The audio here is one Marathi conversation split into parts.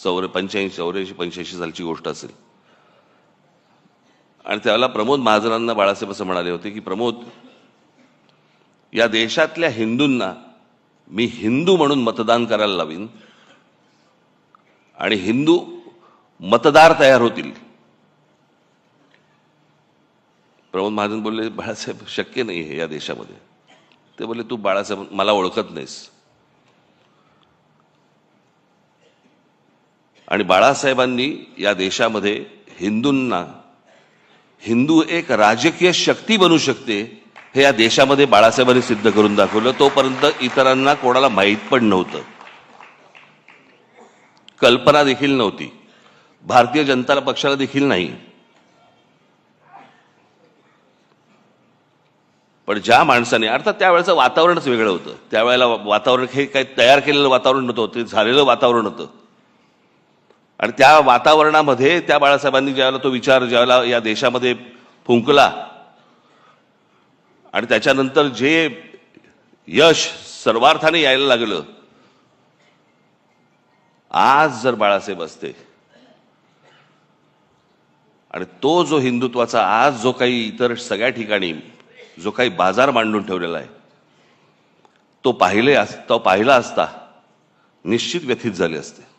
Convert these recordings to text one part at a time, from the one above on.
85 सालची गोष्ट असेल. आणि त्यावेळेला प्रमोद महाजनांना बाळासाहेब असं म्हणाले होते की प्रमोद, या देशातल्या हिंदूंना मी हिंदू म्हणून मतदान करायला लावीन आणि हिंदू मतदार तयार होतील. प्रमोद महाजन बोलले, बाळासाहेब शक्य नाही हे या देशामध्ये. ते बोलले, तू बाळासाहेब मला ओळखत नाहीस. आणि बाळासाहेबांनी या देशामध्ये हिंदूंना, हिंदू एक राजकीय शक्ती बनू शकते हे या देशामध्ये बाळासाहेबांनी सिद्ध करून दाखवलं. तोपर्यंत इतरांना कोणाला माहीत पण नव्हतं, कल्पना देखील नव्हती, भारतीय जनता पक्षाला देखील नाही. पण ज्या माणसाने, अर्थात त्यावेळेचं वातावरणच वेगळं होतं. त्यावेळेला वातावरण हे काही तयार केलेलं वातावरण नव्हतं, ते झालेलं वातावरण होतं. आणि त्या वातावरणामध्ये त्या बाळासाहेबांनी ज्यावेळेला तो विचार ज्यावेळेला या देशामध्ये फुंकला आणि त्याच्यानंतर जे यश सर्वार्थाने यायला लागलं, आज जर बाळासाहेब असते आणि तो जो हिंदुत्वाचा आज जो काही इतर सगळ्या ठिकाणी जो काही बाजार मांडून ठेवलेला आहे तो पाहिला असता निश्चित व्यथित झाले असते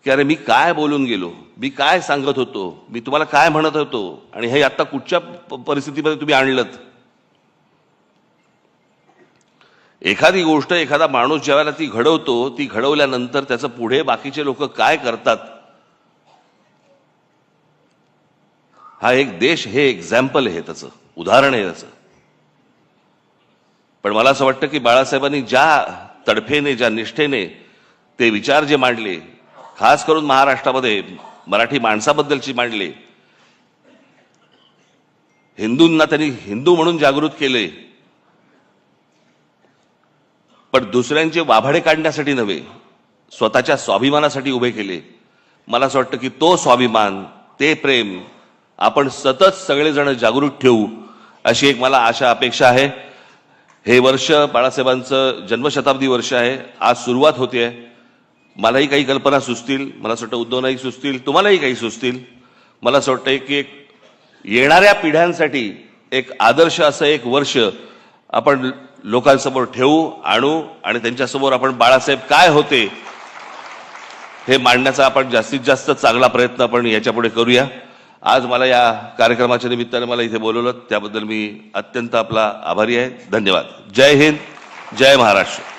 की अरे मी काय बोलून गेलो, मी काय सांगत होतो, मी तुम्हाला काय म्हणत होतो आणि हे आता कुठच्या परिस्थितीमध्ये तुम्ही आणलं. एखादी गोष्ट एखादा माणूस ज्यावेळेला ती घडवतो, ती घडवल्यानंतर त्याचं पुढे बाकीचे लोक काय करतात हा एक देश, हे एक्झाम्पल आहे, त्याचं उदाहरण आहे त्याचं. पण मला असं वाटतं की बाळासाहेबांनी ज्या तडफेने, ज्या निष्ठेने ते विचार जे मांडले, खास करून महाराष्ट्रामध्ये मराठी माणसाबद्दलची मांडले, हिंदूंना त्यांनी हिंदू म्हणून जागृत केले, पण दुसऱ्यांचे वाभाडे काढण्यासाठी नव्हे, स्वतःच्या स्वाभिमानासाठी उभे केले. मला असं वाटतं की तो स्वाभिमान, ते प्रेम आपण सतत सगळेजण जागृत ठेवू अशी एक मला आशा, अपेक्षा आहे. हे वर्ष बाळासाहेबांचं जन्मशताब्दी वर्ष आहे, आज सुरुवात होते. मलाही काही कल्पना सुचतील, मला असं वाटतं उद्धवनाही सुचतील, तुम्हालाही काही सुचतील. मला असं वाटतं की एक येणाऱ्या पिढ्यांसाठी एक आदर्श असं एक वर्ष आपण लोकांसमोर ठेवू, आणू आणि त्यांच्यासमोर आपण बाळासाहेब काय होते हे मांडण्याचा आपण जास्तीत जास्त चांगला प्रयत्न आपण याच्यापुढे करूया. आज मला या कार्यक्रमाच्या निमित्ताने मला इथे बोलवलं त्याबद्दल मी अत्यंत आपला आभारी आहे. धन्यवाद. जय हिंद, जय महाराष्ट्र.